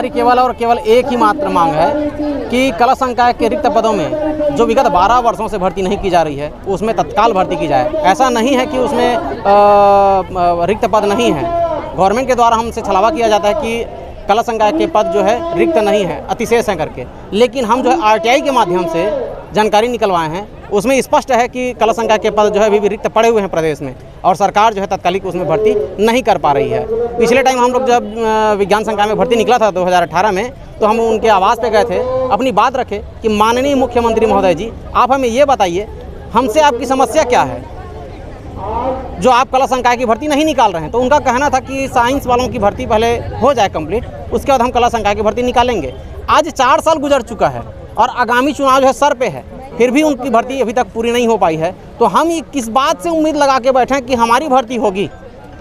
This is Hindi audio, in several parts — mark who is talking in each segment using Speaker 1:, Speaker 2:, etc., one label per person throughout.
Speaker 1: हमारी केवल और केवल एक ही मात्र मांग है कि कला संकाय के रिक्त पदों में जो विगत 12 वर्षों से भर्ती नहीं की जा रही है उसमें तत्काल भर्ती की जाए। ऐसा नहीं है कि उसमें रिक्त पद नहीं है। गवर्नमेंट के द्वारा हमसे छलावा किया जाता है कि कला संकाय के पद जो है रिक्त नहीं है, अतिशेष हैं करके, लेकिन हम जो है आरटीआई के माध्यम से जानकारी निकलवाए हैं, उसमें स्पष्ट है कि कला संकाय के पद जो है अभी भी रिक्त पड़े हुए हैं प्रदेश में और सरकार जो है तत्कालिक उसमें भर्ती नहीं कर पा रही है। पिछले टाइम हम लोग जब विज्ञान संकाय में भर्ती निकला था 2018 में, तो हम उनके आवास पे गए थे, अपनी बात रखे कि माननीय मुख्यमंत्री महोदय जी, आप हमें ये बताइए हमसे आपकी समस्या क्या है जो आप कला संकाय की भर्ती नहीं निकाल रहे हैं। तो उनका कहना था कि साइंस वालों की भर्ती पहले हो जाए कंप्लीट, उसके बाद हम कला संकाय की भर्ती निकालेंगे। आज 4 साल गुजर चुका है और आगामी चुनाव जो है सर पे है, फिर भी उनकी भर्ती अभी तक पूरी नहीं हो पाई है। तो हम ये किस बात से उम्मीद लगा के बैठे हैं कि हमारी भर्ती होगी?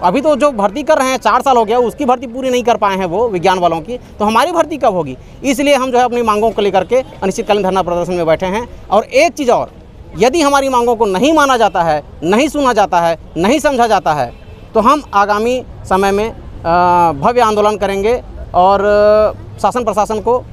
Speaker 1: अभी तो जो भर्ती कर रहे हैं 4 साल हो गया, उसकी भर्ती पूरी नहीं कर पाए हैं वो विज्ञान वालों की, तो हमारी भर्ती कब होगी? इसलिए हम जो है अपनी मांगों को लेकर के अनिश्चितकालीन धरना प्रदर्शन में बैठे हैं। और एक चीज़ और, यदि हमारी मांगों को नहीं माना जाता है, नहीं सुना जाता है, नहीं समझा जाता है, तो हम आगामी समय में भव्य आंदोलन करेंगे और शासन प्रशासन को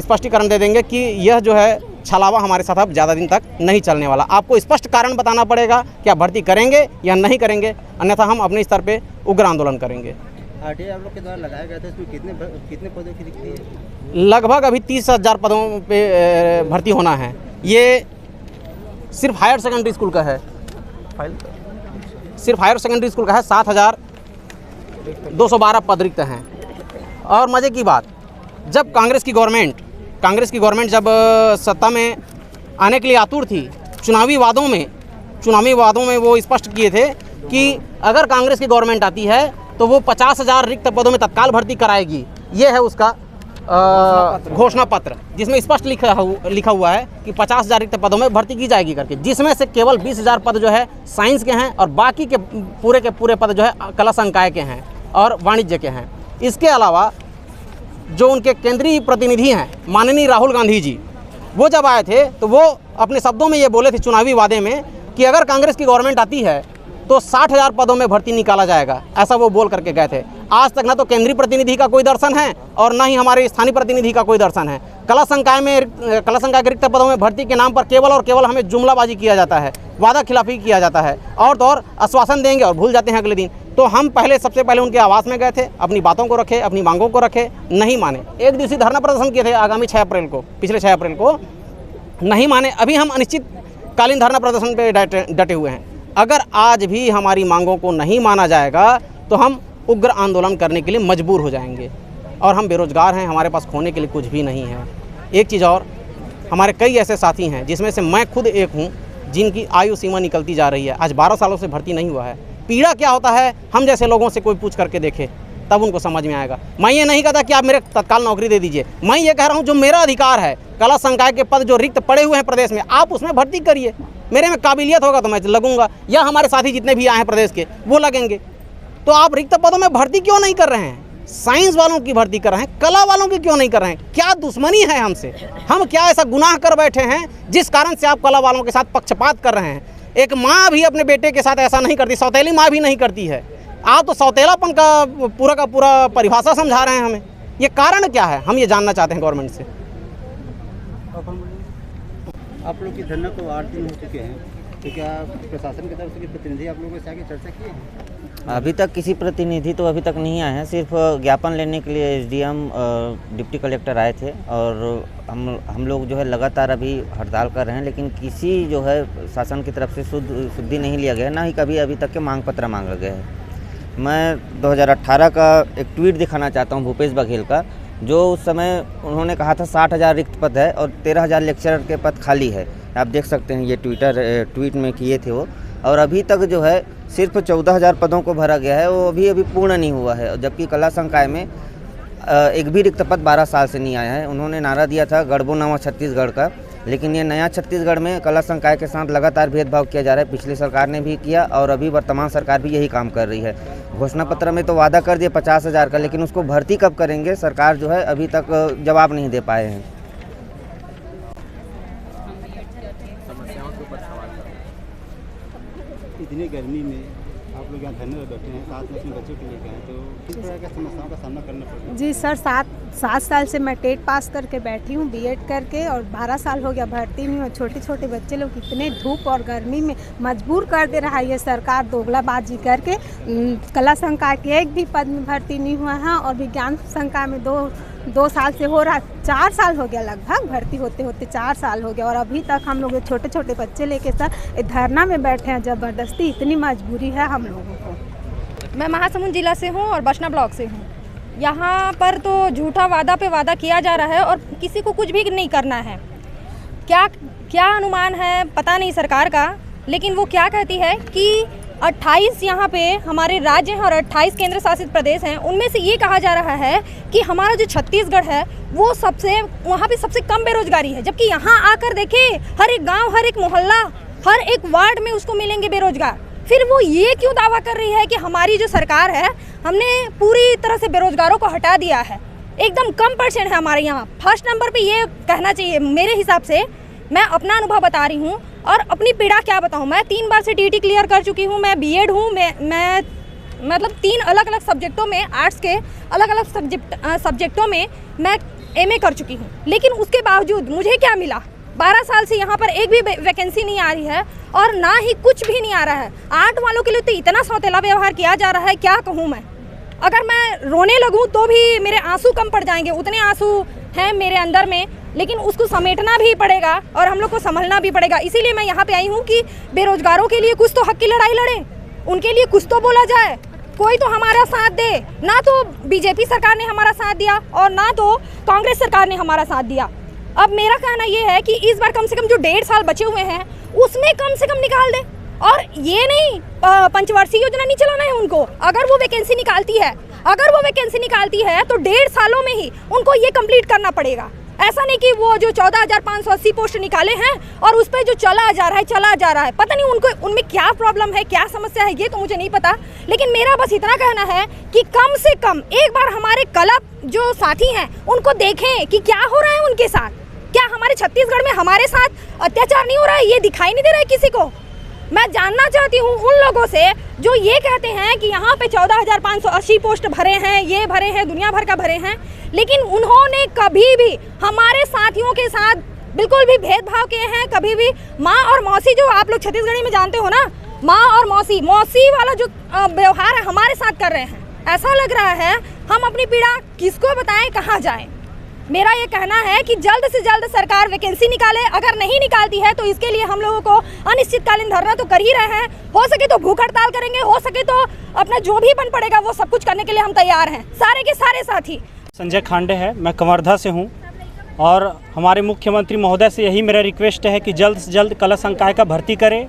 Speaker 1: स्पष्टीकरण दे देंगे कि यह जो है छलावा हमारे साथ अब ज़्यादा दिन तक नहीं चलने वाला। आपको स्पष्ट कारण बताना पड़ेगा कि आप भर्ती करेंगे या नहीं करेंगे, अन्यथा हम अपने स्तर पे उग्र आंदोलन करेंगे।
Speaker 2: आरटीआई आप लोग के द्वारा लगाया गया था, इसमें कितने पदों की रिक्ति है?
Speaker 1: लगभग अभी 30,000 पदों पे भर्ती होना है। ये सिर्फ हायर सेकेंडरी स्कूल का है, सिर्फ हायर सेकेंडरी स्कूल का है। 7,212 पद रिक्त हैं। और मज़े की बात, जब कांग्रेस की गवर्नमेंट जब सत्ता में आने के लिए आतुर थी, चुनावी वादों में वो स्पष्ट किए थे कि अगर कांग्रेस की गवर्नमेंट आती है तो वो 50,000 रिक्त पदों में तत्काल भर्ती कराएगी। ये है उसका घोषणा पत्र, जिसमें स्पष्ट लिखा हुआ है कि 50,000 रिक्त पदों में भर्ती की जाएगी करके, जिसमें से केवल 20,000 पद जो है साइंस के हैं और बाकी के पूरे पद जो है कला संकाय के हैं और वाणिज्य के हैं। इसके अलावा जो उनके केंद्रीय प्रतिनिधि हैं माननीय राहुल गांधी जी, वो जब आए थे तो वो अपने शब्दों में ये बोले थे चुनावी वादे में कि अगर कांग्रेस की गवर्नमेंट आती है तो 60,000 पदों में भर्ती निकाला जाएगा, ऐसा वो बोल करके गए थे। आज तक ना तो केंद्रीय प्रतिनिधि का कोई दर्शन है और ना ही हमारे स्थानीय प्रतिनिधि का कोई दर्शन है। कला संकाय के रिक्त पदों में भर्ती के नाम पर केवल और केवल हमें जुमलाबाजी किया जाता है, वादा खिलाफी किया जाता है, और तो और आश्वासन देंगे और भूल जाते हैं अगले दिन। तो हम सबसे पहले उनके आवास में गए थे, अपनी बातों को रखे, अपनी मांगों को रखे, नहीं माने। एक दिवसीय धरना प्रदर्शन किए थे आगामी 6 अप्रैल को, पिछले 6 अप्रैल को, नहीं माने। अभी हम अनिश्चितकालीन धरना प्रदर्शन पे डटे हुए हैं। अगर आज भी हमारी मांगों को नहीं माना जाएगा तो हम उग्र आंदोलन करने के लिए मजबूर हो जाएंगे। और हम बेरोजगार हैं, हमारे पास खोने के लिए कुछ भी नहीं है। एक चीज़ और, हमारे कई ऐसे साथी हैं जिसमें से मैं खुद एक हूँ जिनकी आयु सीमा निकलती जा रही है। आज 12 सालों से भर्ती नहीं हुआ है। पीड़ा क्या होता है हम जैसे लोगों से कोई पूछ करके देखे, तब उनको समझ में आएगा। मैं ये नहीं कहता कि आप मेरे तत्काल नौकरी दे दीजिए, मैं ये कह रहा हूँ जो मेरा अधिकार है, कला संकाय के पद जो रिक्त पड़े हुए हैं प्रदेश में, आप उसमें भर्ती करिए। मेरे में काबिलियत होगा तो मैं लगूंगा, या हमारे साथी जितने भी आए हैं प्रदेश के वो लगेंगे। तो आप रिक्त पदों में भर्ती क्यों नहीं कर रहे हैं? साइंस वालों की भर्ती कर रहे हैं, कला वालों की क्यों नहीं कर रहे हैं? क्या दुश्मनी है हमसे? हम क्या ऐसा गुनाह कर बैठे हैं जिस कारण से आप कला वालों के साथ पक्षपात कर रहे हैं? एक माँ भी अपने बेटे के साथ ऐसा नहीं करती, सौतेली माँ भी नहीं करती है। आप तो सौतेलापन का पूरा परिभाषा समझा रहे हैं हमें। ये कारण क्या है, हम ये जानना चाहते हैं गवर्नमेंट से।
Speaker 2: आप लोग की धरना को 8 दिन हो चुके हैं, तो क्या प्रशासन की तरफ से प्रतिनिधि आप लोगों से आगे चर्चा किए हैं?
Speaker 3: अभी तक किसी प्रतिनिधि तो अभी तक नहीं आए हैं। सिर्फ ज्ञापन लेने के लिए एसडीएम डिप्टी कलेक्टर आए थे और हम लोग जो है लगातार अभी हड़ताल कर रहे हैं, लेकिन किसी जो है शासन की तरफ से शुद्धि नहीं लिया गया, ना ही कभी अभी तक के मांग पत्र मांगा गया है। मैं 2018 का एक ट्वीट दिखाना चाहता हूं भूपेश बघेल का, जो उस समय उन्होंने कहा था 60,000 रिक्त पद है और 13,000 लेक्चरर के पद खाली है। आप देख सकते हैं, ये ट्वीट में किए थे वो। और अभी तक जो है सिर्फ 14,000 पदों को भरा गया है, वो अभी पूर्ण नहीं हुआ है। जबकि कला संकाय में एक भी रिक्त पद 12 साल से नहीं आया है। उन्होंने नारा दिया था गढ़बो नवा छत्तीसगढ़ का, लेकिन ये नया छत्तीसगढ़ में कला संकाय के साथ लगातार भेदभाव किया जा रहा है। पिछली सरकार ने भी किया और अभी वर्तमान सरकार भी यही काम कर रही है। घोषणा पत्र में तो वादा कर दिया 50,000 का, लेकिन उसको भर्ती कब करेंगे सरकार जो है अभी तक जवाब नहीं दे पाए हैं।
Speaker 2: इतनी गर्मी में आप लोग यहाँ धरने पर बैठे हैं, साथ में अपने बच्चों को लेकर आए, तो किस तरह की समस्याओं का सामना करना पड़ रहा है?
Speaker 4: जी सर, 7 साल से मैं टेट पास करके बैठी हूँ, बीएड करके, और 12 साल हो गया भर्ती हुई हूँ। छोटे छोटे बच्चे लोग इतने धूप और गर्मी में मजबूर कर दे रहा है ये सरकार दोगलाबाजी करके। कला संकाय के एक भी पद में भर्ती नहीं हुआ है, और विज्ञान संकाय में 2 साल से हो रहा, 4 साल हो गया लगभग, भर्ती होते होते 4 साल हो गया, और अभी तक हम लोग छोटे छोटे बच्चे लेके सर धरना में बैठे हैं ज़बरदस्ती। इतनी मजबूरी है हम लोगों को।
Speaker 5: मैं महासमुंद जिला से हूँ और बसना ब्लॉक से हूँ। यहाँ पर तो झूठा वादा पे वादा किया जा रहा है और किसी को कुछ भी नहीं करना है। क्या अनुमान है पता नहीं सरकार का, लेकिन वो क्या कहती है कि 28 यहाँ पे हमारे राज्य हैं और 28 केंद्र शासित प्रदेश हैं। उनमें से ये कहा जा रहा है कि हमारा जो छत्तीसगढ़ है वो वहाँ पे सबसे कम बेरोजगारी है, जबकि यहाँ आकर देखें हर एक गांव, हर एक मोहल्ला, हर एक वार्ड में उसको मिलेंगे बेरोजगार। फिर वो ये क्यों दावा कर रही है कि हमारी जो सरकार है हमने पूरी तरह से बेरोजगारों को हटा दिया है। एकदम कम परसेंट है हमारे यहाँ। फर्स्ट नंबर पे ये कहना चाहिए मेरे हिसाब से। मैं अपना अनुभव बता रही हूँ और अपनी पीड़ा क्या बताऊँ। मैं 3 बार से टीटी क्लियर कर चुकी हूँ, मैं बीएड हूँ, मैं मतलब 3 अलग अलग सब्जेक्टों में, आर्ट्स के अलग अलग सब्जेक्टों में मैं एमए कर चुकी हूँ। लेकिन उसके बावजूद मुझे क्या मिला? 12 साल से यहाँ पर एक भी वैकेंसी नहीं आ रही है और ना ही कुछ भी नहीं आ रहा है। आर्ट वालों के लिए तो इतना सौतेला व्यवहार किया जा रहा है, क्या कहूँ मैं। अगर मैं रोने लगूँ तो भी मेरे आंसू कम पड़ जाएंगे, उतने आंसू हैं मेरे अंदर में, लेकिन उसको समेटना भी पड़ेगा और हम लोग को संभलना भी पड़ेगा। इसीलिए मैं यहाँ पे आई हूँ कि बेरोजगारों के लिए कुछ तो हक की लड़ाई लड़ें, उनके लिए कुछ तो बोला जाए, कोई तो हमारा साथ दे। ना तो बीजेपी सरकार ने हमारा साथ दिया और ना तो कांग्रेस सरकार ने हमारा साथ दिया। अब मेरा कहना ये है कि इस बार कम से कम जो 1.5 साल बचे हुए हैं उसमें कम से कम निकाल दे। और ये नहीं पंचवर्षीय योजना नहीं चलाना है उनको। अगर वो वैकेंसी निकालती है तो 1.5 सालों में ही उनको ये कंप्लीट करना पड़ेगा। ऐसा नहीं कि वो जो 14,580 पोस्ट निकाले हैं और उस पर जो चला जा रहा है, पता नहीं उनको उनमें क्या प्रॉब्लम है, क्या समस्या है, ये तो मुझे नहीं पता। लेकिन मेरा बस इतना कहना है कि कम से कम एक बार हमारे कलप जो साथी हैं उनको देखें कि क्या हो रहा है उनके साथ। क्या हमारे छत्तीसगढ़ में हमारे साथ अत्याचार नहीं हो रहा है? ये दिखाई नहीं दे रहा है किसी को। मैं जानना चाहती हूँ उन लोगों से जो ये कहते हैं कि यहाँ पे 14,580 पोस्ट भरे हैं, ये भरे हैं, दुनिया भर का भरे हैं, लेकिन उन्होंने कभी भी हमारे साथियों के साथ बिल्कुल भी भेदभाव किए हैं? कभी भी माँ और मौसी, जो आप लोग छत्तीसगढ़ी में जानते हो ना, माँ और मौसी वाला जो व्यवहार है हमारे साथ कर रहे हैं। ऐसा लग रहा है हम अपनी पीड़ा किसको बताएं, कहाँ जाएं। मेरा ये कहना है कि जल्द से जल्द सरकार वैकेंसी निकाले। अगर नहीं निकालती है तो इसके लिए हम लोगों को अनिश्चितकालीन धरना तो कर ही रहे हैं, हो सके तो भूख हड़ताल करेंगे, हो सके तो अपना जो भी बन पड़ेगा वो सब कुछ करने के लिए हम तैयार हैं, सारे के सारे साथी।
Speaker 6: संजय खांडे है, मैं कवर्धा से हूँ और हमारे मुख्यमंत्री महोदय से यही मेरा रिक्वेस्ट है कि जल्द से जल्द कला संकाय का भर्ती करें।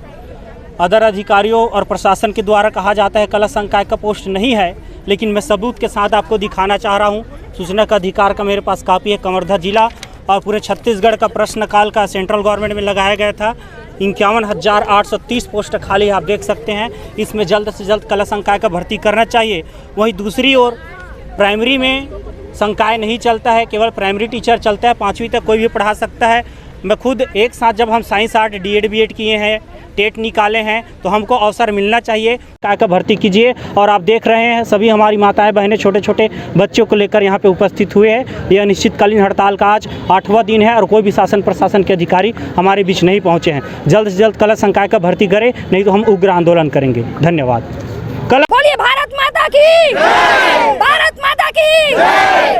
Speaker 6: अदर अधिकारियों और प्रशासन के द्वारा कहा जाता है कला संकाय का पोस्ट नहीं है, लेकिन मैं सबूत के साथ आपको दिखाना चाह रहा हूँ। सूचना का अधिकार का मेरे पास कापी है। कवर्धा जिला और पूरे छत्तीसगढ़ का प्रश्नकाल का सेंट्रल गवर्नमेंट में लगाया गया था। 51,830 पोस्ट खाली आप देख सकते हैं। इसमें जल्द से जल्द कला संकाय का भर्ती करना चाहिए। वहीं दूसरी ओर प्राइमरी में संकाय नहीं चलता है, केवल प्राइमरी टीचर चलता है। 5वीं तक कोई भी पढ़ा सकता है। मैं खुद एक साथ जब हम साइंस आर्ट डीएड बीएड किए हैं, टेट निकाले हैं, तो हमको अवसर मिलना चाहिए। काय का भर्ती कीजिए। और आप देख रहे हैं सभी हमारी माताएं बहनें छोटे छोटे बच्चों को लेकर यहाँ पे उपस्थित हुए हैं। यह अनिश्चितकालीन हड़ताल का आज 8वां दिन है और कोई भी शासन प्रशासन के अधिकारी हमारे बीच नहीं पहुँचे हैं। जल्द से जल्द कला संकाय का भर्ती करें, नहीं तो हम उग्र आंदोलन करेंगे। धन्यवाद।
Speaker 5: बोलिए भारत माता की, भारत माता की।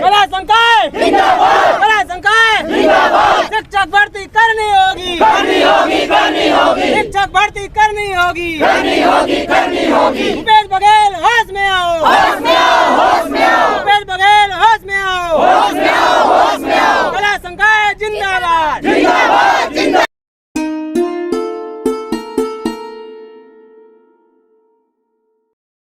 Speaker 7: कला संकाय जिंदाबाद, कला संकाय जिंदाबाद। शिक्षक भर्ती करनी होगी, शिक्षक भर्ती करनी होगी। भूपेश बघेल होश में आओ, भूपेश बघेल होश में आओ। कला संकाय जिंदाबाद।